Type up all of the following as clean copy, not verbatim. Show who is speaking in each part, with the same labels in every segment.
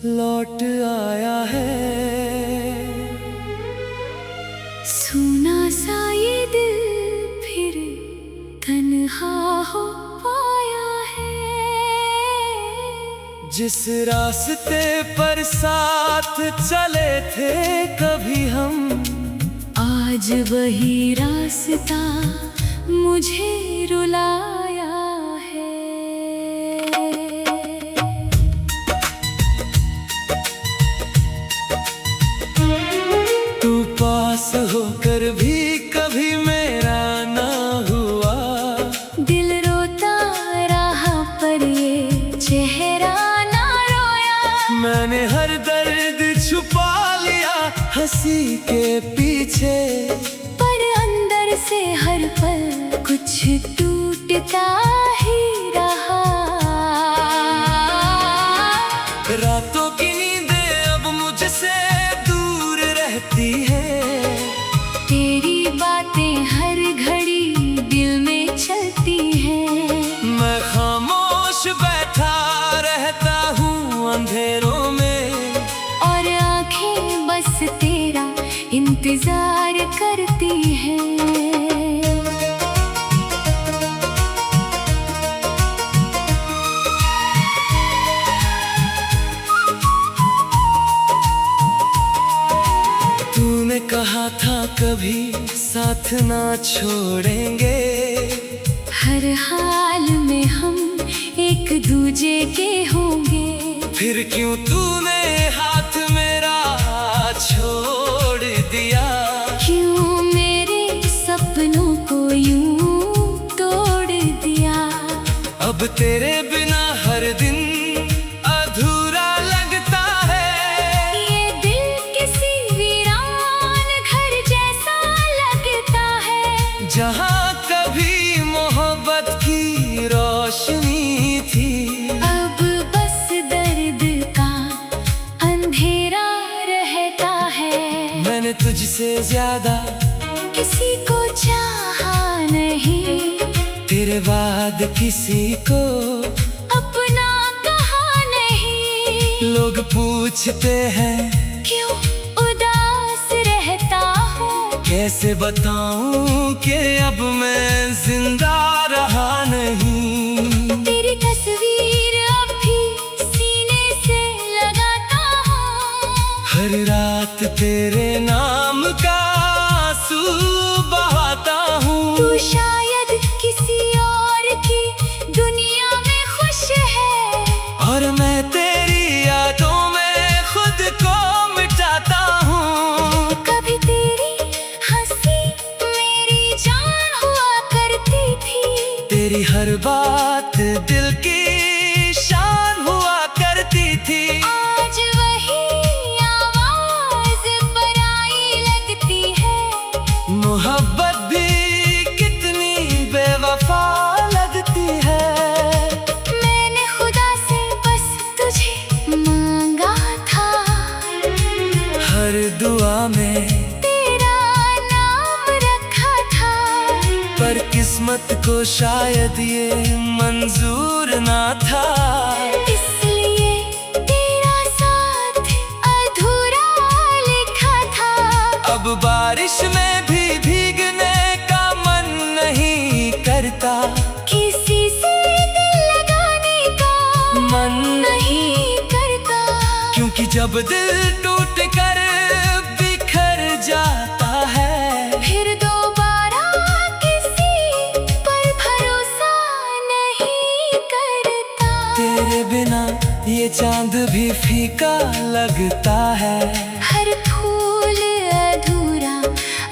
Speaker 1: लौट आया है।
Speaker 2: सुना सा ये दिल फिर तन्हा हो पाया है।
Speaker 1: जिस रास्ते पर साथ चले थे कभी हम,
Speaker 2: आज वही रास्ता मुझे रुलाया है।
Speaker 1: तू पास होकर भी कभी मेरा ना हुआ।
Speaker 2: दिल रोता रहा पर ये चेहरा ना रोया।
Speaker 1: मैंने हर दर्द छुपा लिया हंसी के पीछे,
Speaker 2: पर अंदर से हर पल कुछ टूटता ही रहा।
Speaker 1: रातों की नींदें अब मुझसे दूर रहती है।
Speaker 2: तेरी बातें हर घड़ी दिल में चलती हैं।
Speaker 1: मैं खामोश बैठा रहता हूँ अंधेरों में,
Speaker 2: और आंखें बस तेरा इंतजार करती हैं।
Speaker 1: तूने कहा था कभी साथ ना छोड़ेंगे।
Speaker 2: हर हाल में हम एक दूजे के होंगे।
Speaker 1: फिर क्यों तूने हाथ मेरा छोड़ दिया।
Speaker 2: क्यों मेरे सपनों को यूं तोड़ दिया।
Speaker 1: अब तेरे बिना हर दिन अधूरा लगता है।
Speaker 2: ये दिल किसी वीरान घर जैसा लगता है।
Speaker 1: जहाँ कभी मोहब्बत की रोशनी थी,
Speaker 2: अब बस दर्द का अंधेरा रहता है।
Speaker 1: मैंने तुझसे ज्यादा
Speaker 2: किसी को चाहा नहीं।
Speaker 1: तेरे बाद किसी को
Speaker 2: अपना कहा नहीं।
Speaker 1: लोग पूछते हैं
Speaker 2: क्यों उदास रहता हूँ।
Speaker 1: कैसे बताऊं कि अब मैं जिंदा रहा नहीं।
Speaker 2: तेरी तस्वीर अब भी सीने से लगाता हूँ।
Speaker 1: हर रात तेरे नाम का आंसू बहाता हूँ।
Speaker 2: तू शायद किसी और की दुनिया में खुश है।
Speaker 1: और मैं तेरी यादों में खुद को मिटाता हूँ।
Speaker 2: कभी तेरी हंसी मेरी जान हुआ करती थी।
Speaker 1: तेरी हर बात दिल की शान हुआ करती थी।
Speaker 2: आज वही आवाज पराई लगती है।
Speaker 1: मोहब्बत भी कितनी बेवफा लगती है।
Speaker 2: मैंने खुदा से बस तुझे मांगा था।
Speaker 1: हर दुआ में
Speaker 2: तेरा नाम रखा था।
Speaker 1: पर किस्मत को शायद ये मंजूर ना था।
Speaker 2: इसलिए तेरा साथ अधूरा लिखा था।
Speaker 1: अब बारिश में भी भीगने का मन नहीं करता।
Speaker 2: किसी से दिल लगाने का
Speaker 1: मन
Speaker 2: नहीं करता।
Speaker 1: क्योंकि जब दिल टूट कर बिखर जाता है,
Speaker 2: फिर दोबारा किसी पर भरोसा नहीं करता।
Speaker 1: तेरे बिना ये चांद भी फीका लगता है।
Speaker 2: हर फूल अधूरा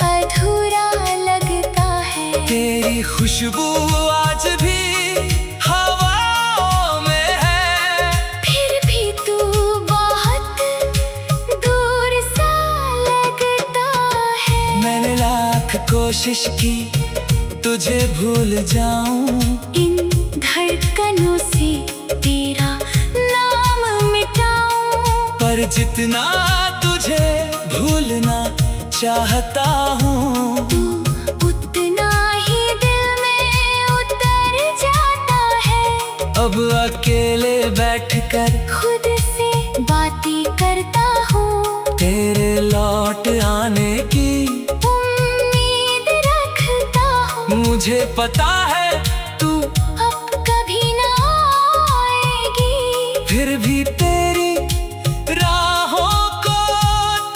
Speaker 2: अधूरा लगता है।
Speaker 1: तेरी खुशबू आज भी हवाओं में है।
Speaker 2: फिर भी तू बहुत दूर सा लगता है।
Speaker 1: मैंने लाख कोशिश की तुझे भूल जाऊं।
Speaker 2: इन धड़कनों से तेरा नाम मिटाऊं।
Speaker 1: पर जितना तुझे भूलना चाहता हूँ,
Speaker 2: तू उतना ही दिल में उतर जाता है।
Speaker 1: अब अकेले बैठकर
Speaker 2: खुद से बातें
Speaker 1: मुझे पता है तू
Speaker 2: अब कभी ना आएगी,
Speaker 1: फिर भी तेरी राहों को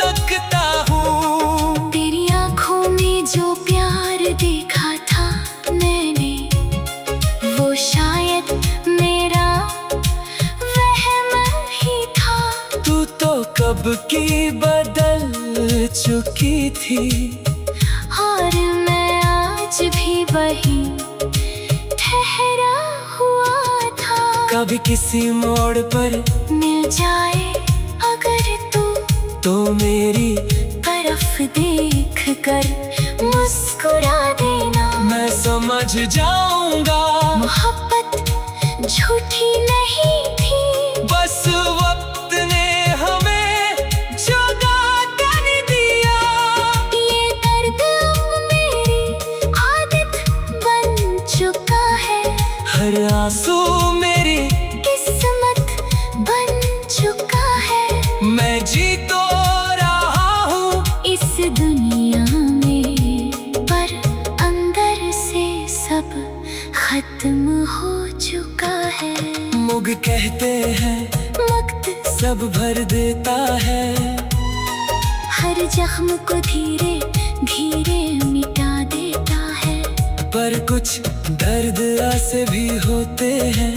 Speaker 1: तकता हूँ।
Speaker 2: तेरी आंखों में जो प्यार देखा था मैंने, वो शायद मेरा वहम ही था।
Speaker 1: तू तो कब की बदल चुकी थी,
Speaker 2: और मैं आज भी वही ठहरा हुआ था।
Speaker 1: कभी किसी मोड़ पर
Speaker 2: मिल जाए अगर तू,
Speaker 1: तो मेरी
Speaker 2: तरफ देख कर मुस्कुरा देना।
Speaker 1: मैं समझ जाऊंगा
Speaker 2: मोहब्बत झूठी नहीं थी,
Speaker 1: बस वक्त ने हमें जगा कर दिया।
Speaker 2: ये दर्द अब मेरी आदत बन चुका है,
Speaker 1: हर आंसू मेरी
Speaker 2: किस्मत बन चुका है।
Speaker 1: मैं जी तो रहा हूँ
Speaker 2: इस दुनिया में, पर अंदर से सब खत्म हो चुका है।
Speaker 1: मुग कहते हैं
Speaker 2: वक्त
Speaker 1: सब भर देता है,
Speaker 2: हर जख्म को धीरे धीरे मिटा देता है।
Speaker 1: पर कुछ दर्द ऐसे भी होते हैं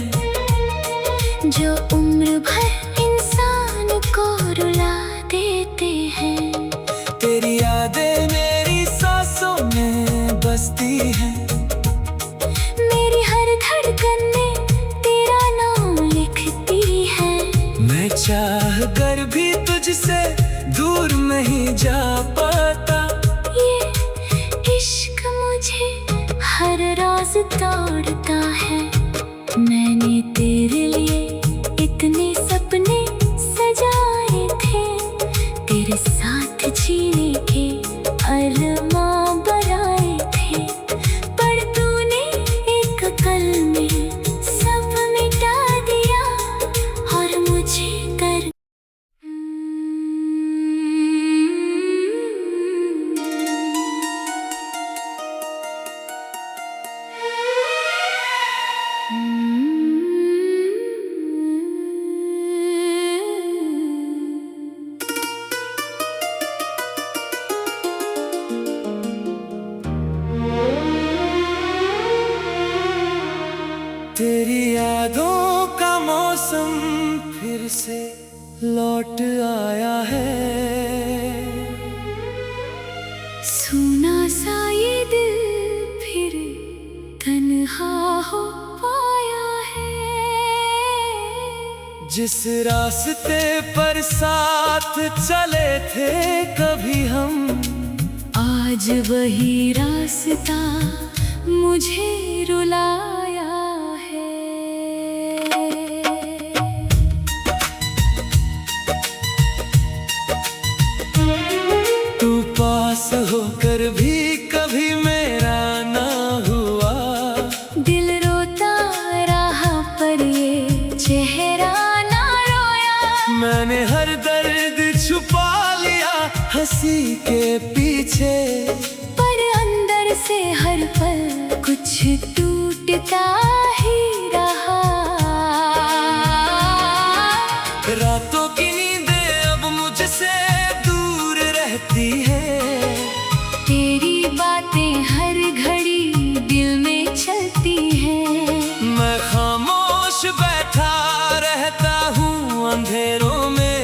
Speaker 2: जो उम्र भर इंसान को रुला देते हैं।
Speaker 1: तेरी यादें मेरी सांसों में बसती हैं,
Speaker 2: मेरी हर धड़कन में तेरा नाम लिखती है।
Speaker 1: मैं चाह कर भी तुझसे दूर नहीं जा पाता।
Speaker 2: ये इश्क मुझे हर राज तोड़ता है। मैंने तेरे लिए इतने सपने सजाए थे, तेरे साथ जीने के अरमां बनाए थे, पर तूने एक पल में सब मिटा दिया और मुझे कर
Speaker 1: तेरी यादों का मौसम फिर से लौट आया है।
Speaker 2: सुना सा ये दिल फिर तन्हा हो पाया है।
Speaker 1: जिस रास्ते पर साथ चले थे कभी हम,
Speaker 2: आज वही रास्ता मुझे रुलाया है।
Speaker 1: तू पास होकर भी कभी मेरा ना हुआ।
Speaker 2: दिल रोता रहा पर ये चेहरा ना रोया।
Speaker 1: मैंने हर दर्द छुपा लिया हंसी के पीछे,
Speaker 2: पर अंदर से हर पल कुछ टूटता ही रहा।
Speaker 1: रातों की नींदें अब मुझसे दूर रहती है।
Speaker 2: तेरी बातें हर घड़ी दिल में चलती हैं।
Speaker 1: मैं खामोश बैठा रहता हूँ अंधेरों में,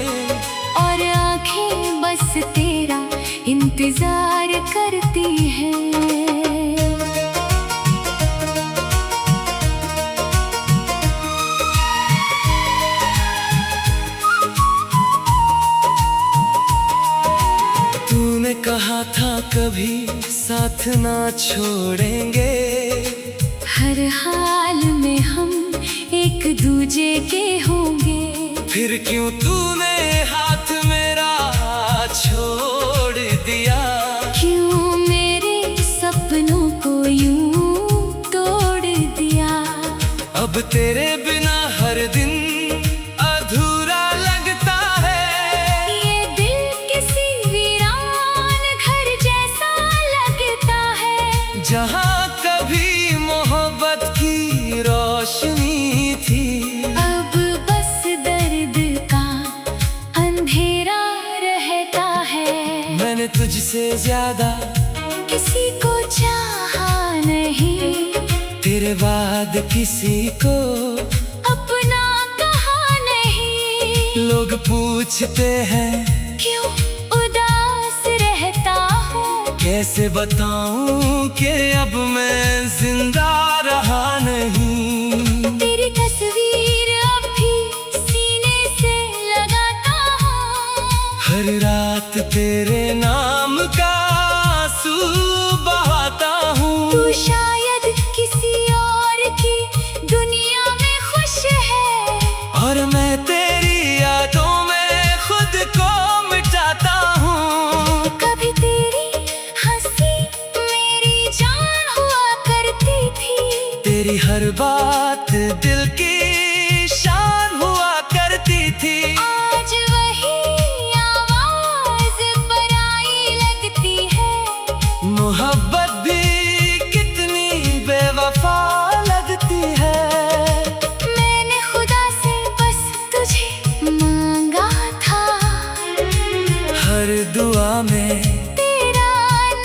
Speaker 2: और आंखें बस तेरा इंतजार करती हैं।
Speaker 1: तूने कहा था कभी साथ ना छोड़ेंगे।
Speaker 2: हर हाल में हम एक दूजे के होंगे।
Speaker 1: फिर क्यों तूने हाथ मेरा छोड़ दिया।
Speaker 2: क्यों मेरे सपनों को यूं तोड़ दिया।
Speaker 1: अब तेरे बिना हर दिन अधूरा लगता है।
Speaker 2: ये दिल किसी वीरान घर जैसा लगता है।
Speaker 1: जहाँ कभी तुझसे ज्यादा
Speaker 2: किसी को चाहा नहीं,
Speaker 1: तेरे बाद किसी को
Speaker 2: अपना कहा नहीं।
Speaker 1: लोग पूछते हैं
Speaker 2: क्यों उदास रहता हूँ,
Speaker 1: कैसे बताऊं कि अब मैं जिंदा रहा नहीं।
Speaker 2: तेरी तस्वीर अब भी सीने से लगाता हूँ,
Speaker 1: हर रात तेरे नाम का आंसू बहाता हूँ।
Speaker 2: तू शायद किसी और की दुनिया में खुश है,
Speaker 1: और मैं तेरी यादों में खुद को मिटाता हूँ।
Speaker 2: कभी तेरी हंसी मेरी जान हुआ करती थी,
Speaker 1: तेरी हर बात दिल की शान हुआ करती थी।
Speaker 2: आज वही आवाज पराई लगती है।
Speaker 1: मोहब्बत भी कितनी बेवफा लगती है।
Speaker 2: मैंने खुदा से बस तुझे मांगा था,
Speaker 1: हर दुआ में
Speaker 2: तेरा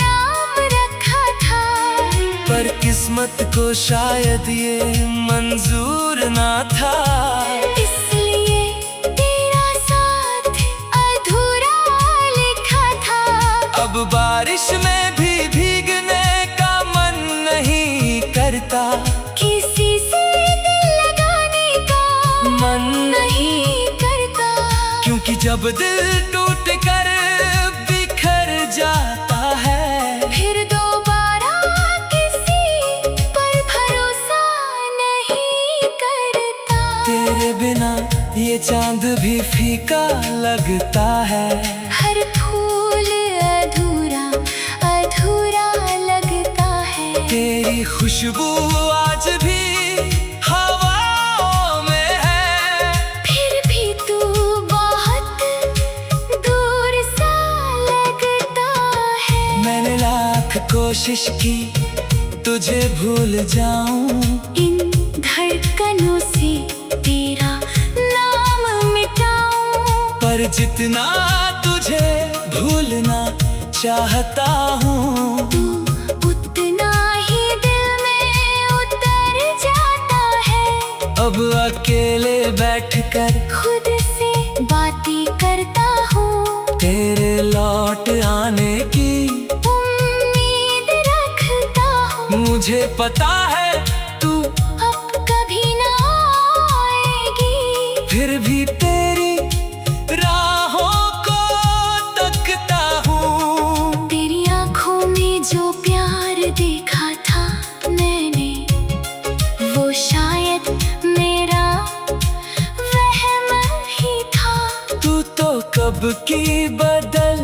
Speaker 2: नाम रखा था,
Speaker 1: पर किस्मत को शायद ये मंजूर ना था।
Speaker 2: इसलिए तेरा साथ अधूरा लिखा था।
Speaker 1: अब बारिश में भी भीगने का मन नहीं करता,
Speaker 2: किसी से दिल लगाने का
Speaker 1: मन
Speaker 2: नहीं करता,
Speaker 1: क्योंकि जब दिल टूट कर बिखर जाता है,
Speaker 2: फिर दोबारा किसी पर भरोसा नहीं करता।
Speaker 1: तेरे बिना ये चांद भी फीका लगता है।
Speaker 2: हर फूल अधूरा अधूरा लगता है,
Speaker 1: तेरी खुशबू आज भी हवाओं में है।
Speaker 2: फिर भी तू बहुत दूर सा लगता है।
Speaker 1: मैंने लाख कोशिश की तुझे भूल जाऊं,
Speaker 2: इन धड़कनों से तेरा नाम मिटाऊं,
Speaker 1: पर जितना तुझे भूलना चाहता हूँ,
Speaker 2: तू उतना ही दिल में उतर जाता है।
Speaker 1: अब अकेले बैठकर
Speaker 2: खुद से बातें करता हूँ,
Speaker 1: तेरे लौट आने की
Speaker 2: उम्मीद रखता हूँ।
Speaker 1: मुझे पता है तू
Speaker 2: अब कभी ना आएगी,
Speaker 1: फिर भी तेरी राहों को तकता हूँ।
Speaker 2: तेरी आंखों में जो प्यार देखा था मैंने, वो शायद मेरा वहम ही था।
Speaker 1: तू तो कब की बदल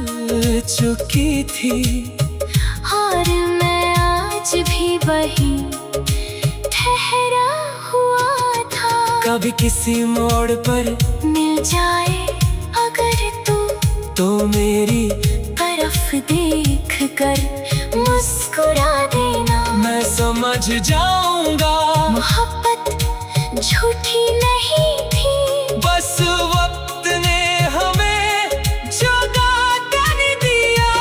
Speaker 1: चुकी थी,
Speaker 2: और मैं आज भी वही ठहरा हुआ था।
Speaker 1: कभी किसी मोड़ पर
Speaker 2: मिल जाए अगर तू
Speaker 1: तो मेरी
Speaker 2: तरफ देख कर मुस्कुरा देना।
Speaker 1: मैं समझ जाऊंगा
Speaker 2: मोहब्बत झूठी नहीं थी,
Speaker 1: बस वक्त ने हमें जुदा कर दिया।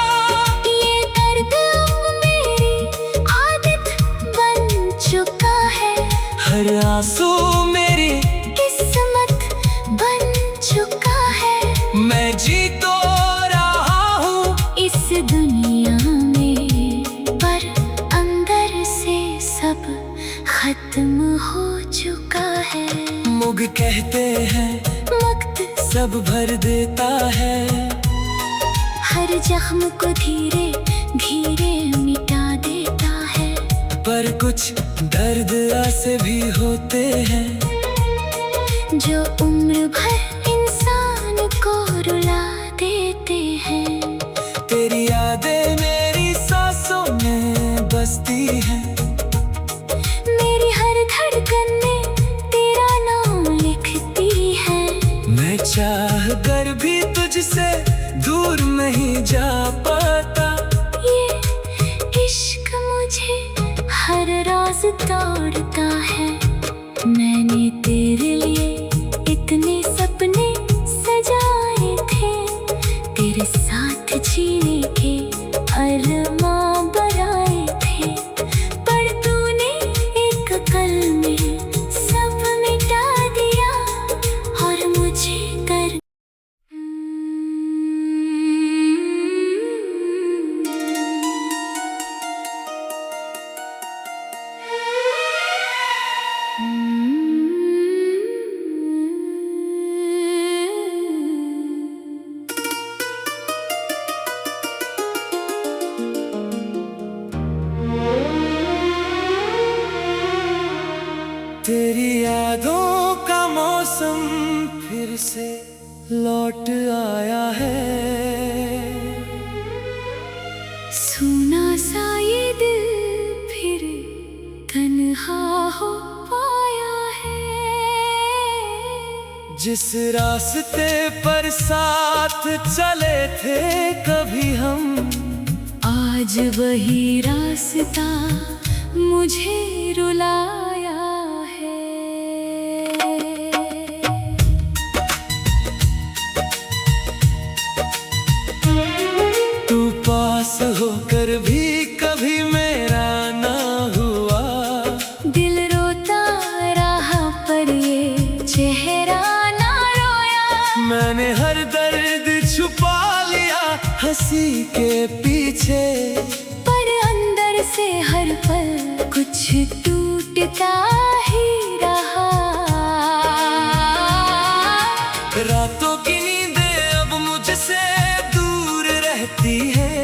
Speaker 2: ये दर्द अब मेरी आदत बन चुका है,
Speaker 1: हर आंसू मेरी
Speaker 2: किस्मत बन चुका है।
Speaker 1: मैं जी तो रहा हूँ
Speaker 2: इस दुनिया में, पर अंदर से सब खत्म हो चुका है।
Speaker 1: मुग कहते हैं
Speaker 2: वक्त
Speaker 1: सब भर देता है,
Speaker 2: हर जख्म को धीरे धीरे मिटा देता है।
Speaker 1: पर कुछ दर्द ऐसे भी होते हैं
Speaker 2: जो उम्र भर इंसान को रुला देते हैं।
Speaker 1: तेरी यादें मेरी सांसों में बसती हैं,
Speaker 2: मेरी हर धड़कन में तेरा नाम लिखती है।
Speaker 1: मैं चाह कर भी तुझसे दूर नहीं जा पाता।
Speaker 2: ये इश्क मुझे हर राज तोड़ता है। मैंने तेरे लिए इतने सपने सजाए थे, तेरे साथ जीने के
Speaker 1: लौट आया है।
Speaker 2: सुना सा ये दिल फिर तन्हा हो पाया है।
Speaker 1: जिस रास्ते पर साथ चले थे कभी हम,
Speaker 2: आज वही रास्ता मुझे रुलाया है।
Speaker 1: तू पास होकर भी कभी मेरा ना हुआ।
Speaker 2: दिल रोता रहा पर ये चेहरा ना रोया।
Speaker 1: मैंने हर दर्द छुपा लिया हंसी के पीछे,
Speaker 2: पर अंदर से हर पल कुछ टूटता ही रहा।
Speaker 1: रातों की नींदें अब मुझसे दूर रहती है।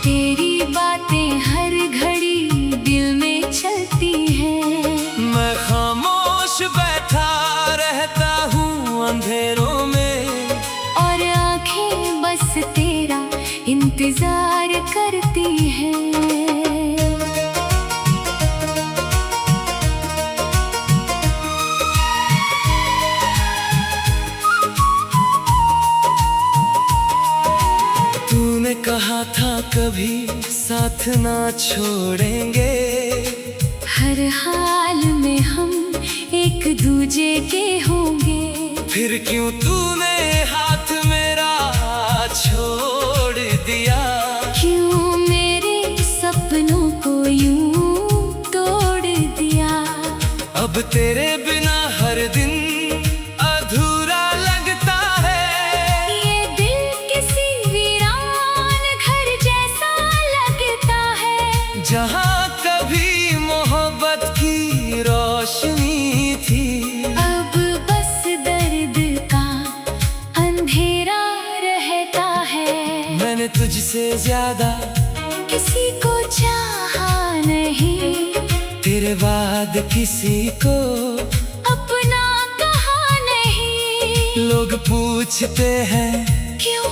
Speaker 2: तेरी बातें हर घड़ी दिल में चलती हैं।
Speaker 1: मैं खामोश बैठा रहता हूँ अंधेरों में,
Speaker 2: और आंखें बस तेरा इंतजार करती हैं।
Speaker 1: तूने कहा था कभी साथ ना छोड़ेंगे।
Speaker 2: हर हाल में हम एक दूजे के होंगे।
Speaker 1: फिर क्यों तूने हाथ मेरा छोड़ दिया।
Speaker 2: क्यों मेरे सपनों को यूं तोड़ दिया।
Speaker 1: अब तेरे बिना हर दिन अधूरा लगता है।
Speaker 2: ये दिल किसी वीरान घर जैसा लगता है।
Speaker 1: जहाँ कभी मोहब्बत की रोशनी थी,
Speaker 2: अब बस दर्द का अंधेरा रहता है।
Speaker 1: मैंने तुझसे ज्यादा
Speaker 2: किसी को चाहा नहीं।
Speaker 1: तेरे बाद किसी को
Speaker 2: अपना कहा नहीं।
Speaker 1: लोग पूछते हैं
Speaker 2: क्यों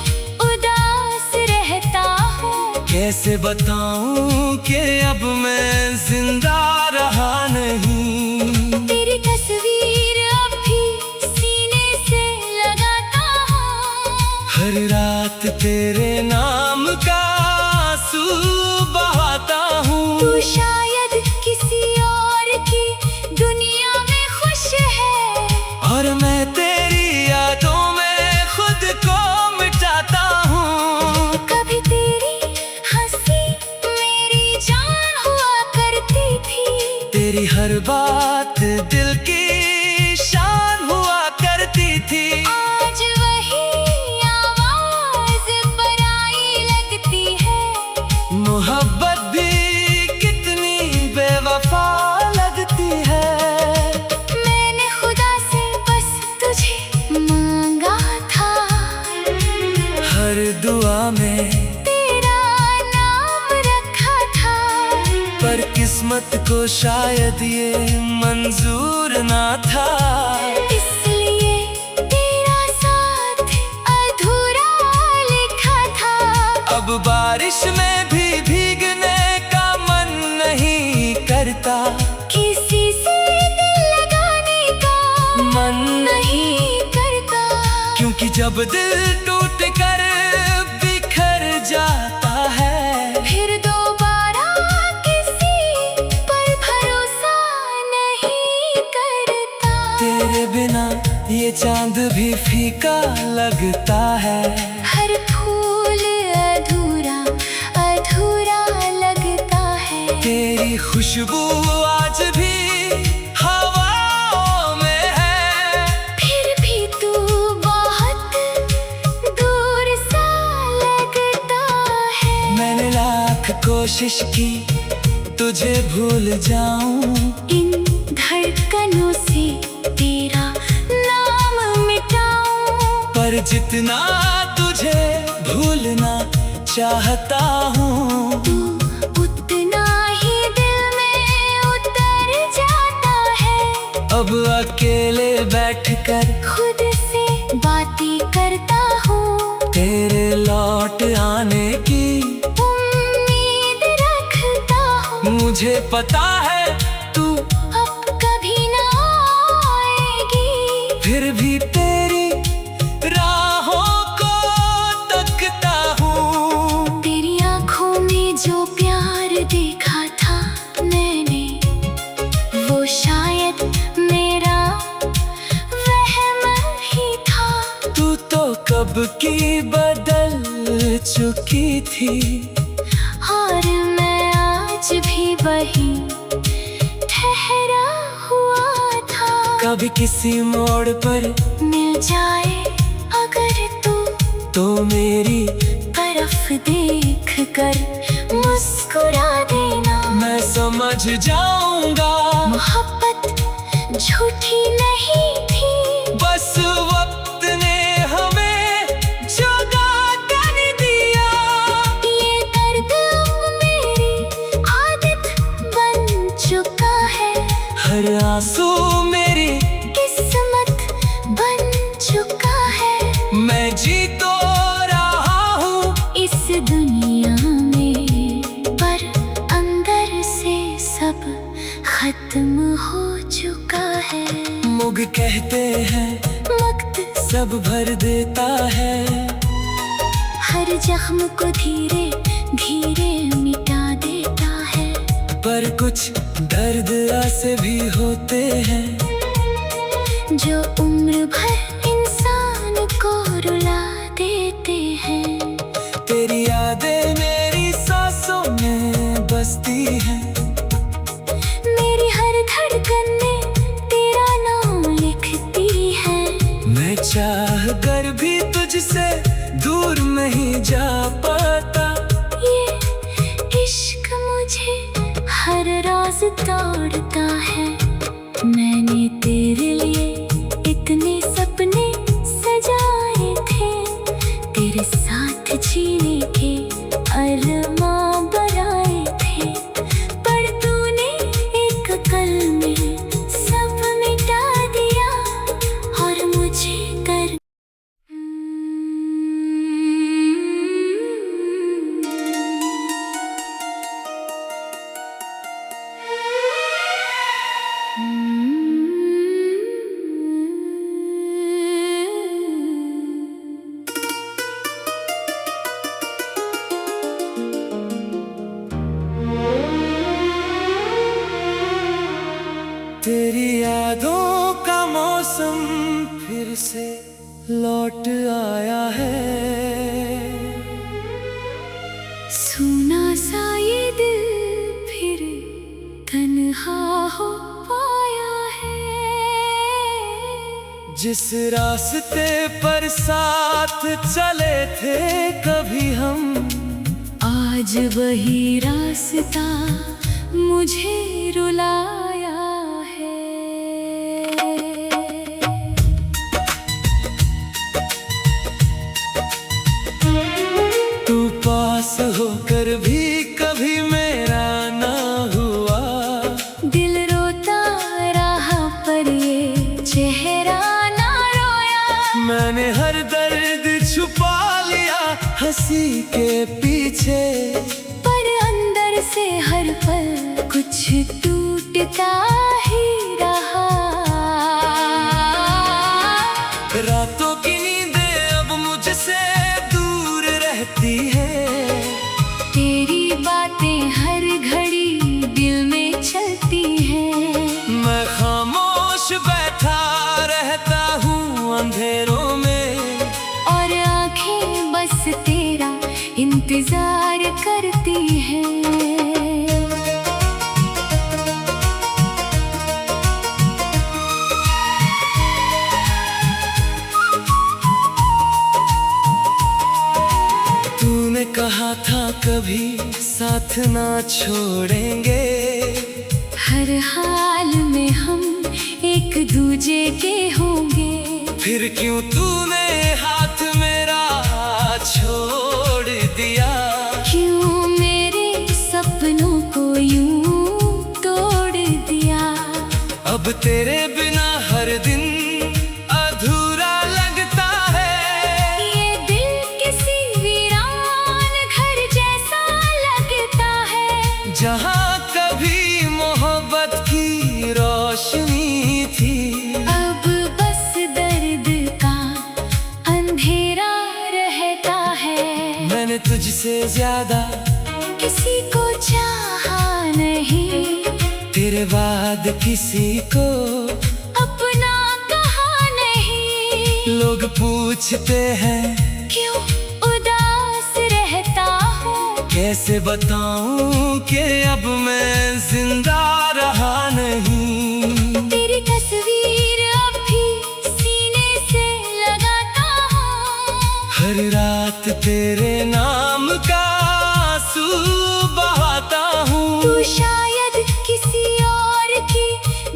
Speaker 2: उदास रहता हूँ।
Speaker 1: कैसे बताऊं कि अब मैं जिंदा रहा नहीं।
Speaker 2: तेरी तस्वीर अब भी सीने से लगाता हूँ।
Speaker 1: हर रात तेरे नाम का आंसू बहाता हूँ।
Speaker 2: तू शायद किसी और की दुनिया में खुश है।
Speaker 1: और मैं तेरी यादों में खुद को मिटाता हूँ।
Speaker 2: कभी तेरी हंसी मेरी जान हुआ करती थी।
Speaker 1: तेरी हर बात दिल की शान हुआ करती थी।
Speaker 2: आज वही आवाज पराई लगती है।
Speaker 1: मोहब्बत भी कितनी बेवफा लगती है।
Speaker 2: मैंने खुदा से बस तुझे मांगा था।
Speaker 1: हर दुआ में
Speaker 2: तेरा नाम रखा था।
Speaker 1: पर किस्मत को शायद ये मंजूर ना था।
Speaker 2: इसलिए तेरा साथ अधूरा लिखा था।
Speaker 1: अब बारिश में भी भीगने का मन नहीं करता।
Speaker 2: किसी से दिल लगाने का
Speaker 1: मन
Speaker 2: नहीं करता।
Speaker 1: क्योंकि जब दिल टूट कर बिखर जाता है,
Speaker 2: फिर दोबारा किसी पर भरोसा नहीं करता।
Speaker 1: तेरे बिना ये चांद भी फीका लगता है।
Speaker 2: हर फूल अधूरा अधूरा लगता है।
Speaker 1: तेरी खुशबू आज भी हवाओं में है।
Speaker 2: फिर भी तू बहुत दूर सा लगता है।
Speaker 1: मैंने लाख कोशिश की तुझे भूल जाऊं।
Speaker 2: इन धड़कनों से तेरा नाम मिटाऊं।
Speaker 1: पर जितना तुझे भूलना चाहता हूँ,
Speaker 2: तू उतना ही दिल में उतर जाता है।
Speaker 1: अब अकेले बैठकर
Speaker 2: खुद से बातें कर
Speaker 1: मुझे पता है तू
Speaker 2: अब कभी ना आएगी,
Speaker 1: फिर भी तेरी राहों को तकता हूँ।
Speaker 2: तेरी आंखों में जो प्यार देखा था मैंने, वो शायद मेरा वहम ही था।
Speaker 1: तू तो कब की बदल चुकी थी,
Speaker 2: और मैं आज भी वही ठहरा हुआ था।
Speaker 1: कभी किसी मोड़ पर
Speaker 2: मिल जाए अगर तू,
Speaker 1: तो मेरी
Speaker 2: तरफ देख कर मुस्कुरा देना।
Speaker 1: मैं समझ जाऊंगा
Speaker 2: मोहब्बत झूठी नहीं थी,
Speaker 1: बस वक्त ने हमें जगा कर दिया।
Speaker 2: ये दर्द अब मेरी आदत बन चुका है,
Speaker 1: हर आंसू मेरी
Speaker 2: किस्मत बन चुका है।
Speaker 1: मैं जी तो रहा हूँ
Speaker 2: इस दुनिया में, पर अंदर से सब खत्म हो चुका है।
Speaker 1: मुग कहते हैं
Speaker 2: वक्त
Speaker 1: सब भर देता है,
Speaker 2: हर जख्म को धीरे धीरे मिटा देता है।
Speaker 1: पर कुछ दर्द ऐसे भी होते हैं
Speaker 2: जो उम्र भर इंसान को रुला देते हैं।
Speaker 1: तेरी यादें मेरी सांसों में बसती हैं,
Speaker 2: मेरी हर धड़कन में तेरा नाम लिखती है।
Speaker 1: मैं चाह कर भी तुझसे दूर नहीं जा पाता।
Speaker 2: ये इश्क मुझे हर राज तोड़ता है। मैंने तेरे लिए इतने सपने सजाए थे, तेरे साथ जीने के अरमां बनाए थे, पर तूने एक पल में सब मिटा दिया और मुझे कर
Speaker 1: तेरी यादों का मौसम फिर से लौट आया है।
Speaker 2: सुना सा ये दिल फिर तन्हा हो पाया है।
Speaker 1: जिस रास्ते पर साथ चले थे कभी हम,
Speaker 2: आज वही रास्ता मुझे रुलाया है।
Speaker 1: तू पास होकर भी कभी मेरा ना हुआ।
Speaker 2: दिल रोता रहा पर ये चेहरा ना रोया।
Speaker 1: मैंने हर दर्द छुपा लिया हंसी के पीछे,
Speaker 2: पर अंदर से हर पल कुछ टूटता ही रहा।
Speaker 1: रातों की नींदें अब मुझसे दूर रहती है।
Speaker 2: तेरी बातें हर घड़ी दिल में चलती हैं।
Speaker 1: मैं खामोश बैठा रहता हूँ अंधेरों में,
Speaker 2: और आंखें बस तेरा इंतजार करती हैं।
Speaker 1: तूने कहा था कभी साथ ना छोड़ेंगे।
Speaker 2: हर हाल में हम एक दूजे के होंगे।
Speaker 1: फिर क्यों तूने हाथ मेरा छोड़ दिया।
Speaker 2: क्यों मेरे सपनों को यूं तोड़ दिया।
Speaker 1: अब तेरे बिना हर दिन अधूरा लगता है।
Speaker 2: ये दिल किसी वीरान घर जैसा लगता है।
Speaker 1: जहाँ कभी तुझसे ज्यादा
Speaker 2: किसी को चाहा नहीं,
Speaker 1: तेरे बाद किसी को
Speaker 2: अपना कहा नहीं।
Speaker 1: लोग पूछते हैं
Speaker 2: क्यों उदास रहता हूँ,
Speaker 1: कैसे बताऊं कि अब मैं जिंदा रहा नहीं।
Speaker 2: तेरी तस्वीर अब भी सीने से लगाता हूँ,
Speaker 1: हर रात तेरे नाम का आंसू बहाता हूँ।
Speaker 2: तू शायद किसी और की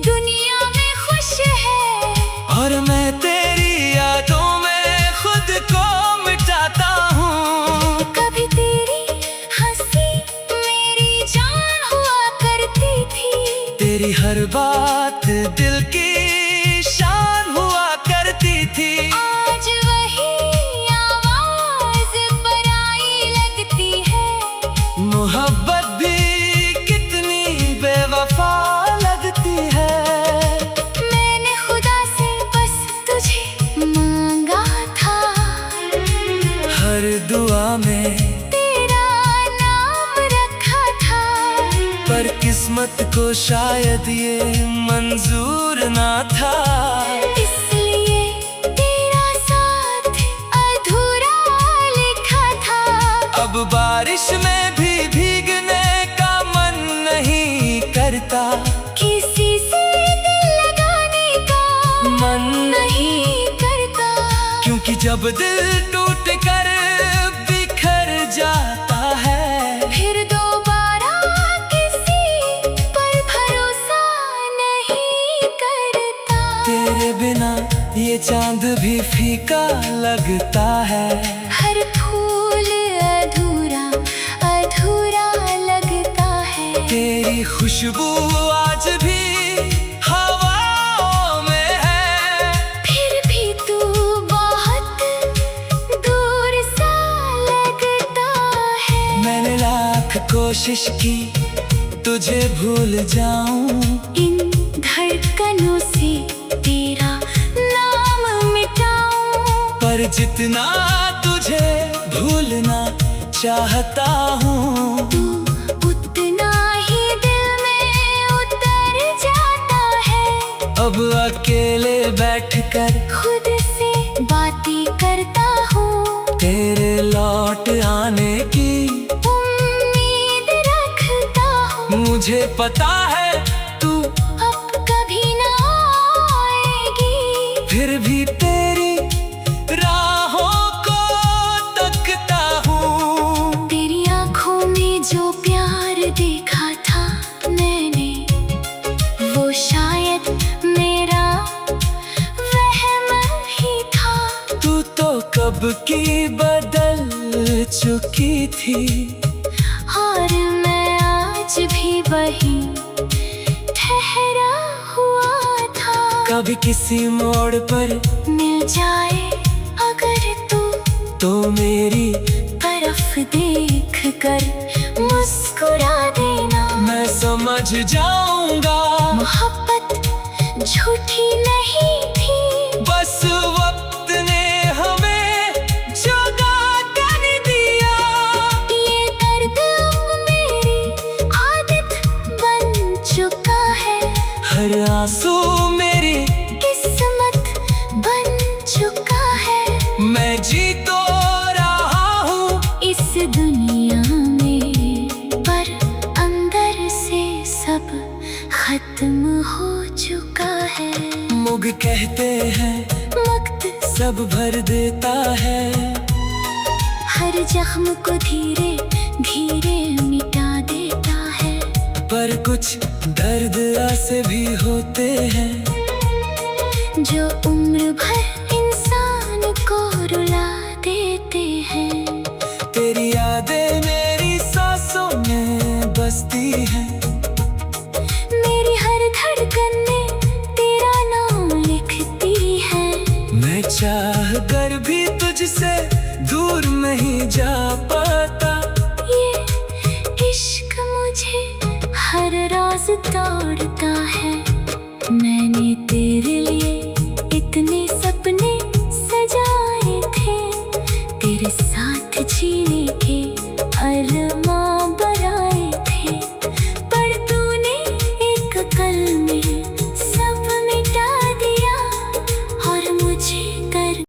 Speaker 2: दुनिया में खुश है,
Speaker 1: और मैं तेरी यादों में खुद को मिटाता हूँ।
Speaker 2: कभी तेरी हंसी मेरी जान हुआ करती थी,
Speaker 1: तेरी हर बात दिल की शान हुआ करती थी।
Speaker 2: आज वही आवाज पराई लगती है,
Speaker 1: मोहब्बत भी कितनी बेवफा लगती है।
Speaker 2: मैंने खुदा से बस तुझे मांगा था,
Speaker 1: हर दुआ में
Speaker 2: तेरा नाम रखा था,
Speaker 1: पर किस्मत को शायद ये मंजूर ना था।
Speaker 2: इसलिए तेरा साथ अधूरा लिखा था।
Speaker 1: अब बारिश में भी भीगने का मन नहीं करता,
Speaker 2: किसी से दिल लगाने का
Speaker 1: मन
Speaker 2: नहीं करता,
Speaker 1: क्योंकि जब दिल टूट कर बिखर जाता है,
Speaker 2: फिर दोबारा किसी पर भरोसा नहीं करता।
Speaker 1: तेरे बिना ये चांद भी फीका लगता है।
Speaker 2: हर फूल अधूरा अधूरा लगता है,
Speaker 1: तेरी खुशबू आज भी हवाओं में है।
Speaker 2: फिर भी तू बहुत दूर सा लगता है।
Speaker 1: मैंने लाख कोशिश की तुझे भूल जाऊं,
Speaker 2: इन धड़कनों से तेरा नाम मिटाऊं,
Speaker 1: पर जितना तुझे भूलना चाहता हूँ,
Speaker 2: तू उतना ही दिल में उतर जाता है।
Speaker 1: अब अकेले बैठकर
Speaker 2: खुद से बातें करता हूँ,
Speaker 1: तेरे लौट आने की
Speaker 2: उम्मीद रखता हूँ।
Speaker 1: मुझे पता है तू
Speaker 2: अब कभी ना आएगी,
Speaker 1: फिर भी तेरी राहों को तकता हूँ।
Speaker 2: तेरी आँखों में जो प्यार देखा था मैंने, वो शायद मेरा वहम ही था।
Speaker 1: तू तो कब की बदल चुकी थी,
Speaker 2: और मैं आज भी वही ठहरा हुआ था।
Speaker 1: कभी किसी मोड़ पर
Speaker 2: मिल जाए अगर तू
Speaker 1: तो मेरी
Speaker 2: तरफ देख कर मुस्कुरा देना।
Speaker 1: मैं समझ जाऊंगा
Speaker 2: मोहब्बत झूठी नहीं थी,
Speaker 1: बस वक्त ने हमें जुदा कर दिया।
Speaker 2: ये दर्द अब मेरी आदत बन चुका है,
Speaker 1: हर आंसू मेरी
Speaker 2: किस्मत बन चुका है।
Speaker 1: मैं जी तो रहा हूँ
Speaker 2: इस दुनिया में, पर अंदर से सब खत्म हो चुका है।
Speaker 1: मुग कहते हैं
Speaker 2: वक्त
Speaker 1: सब भर देता है,
Speaker 2: हर जख्म को धीरे धीरे मिटा देता है।
Speaker 1: पर कुछ दर्द ऐसे भी होते हैं
Speaker 2: जो उम्र भर इंसान को रुला देते हैं।
Speaker 1: तेरी यादें मेरी सांसों में बसती हैं,
Speaker 2: मेरी हर धड़कन में तेरा नाम लिखती है।
Speaker 1: मैं चाह कर भी तुझसे दूर नहीं जा पाता।
Speaker 2: ये इश्क मुझे हर राज तोड़ता है, मैंने तेरे लिए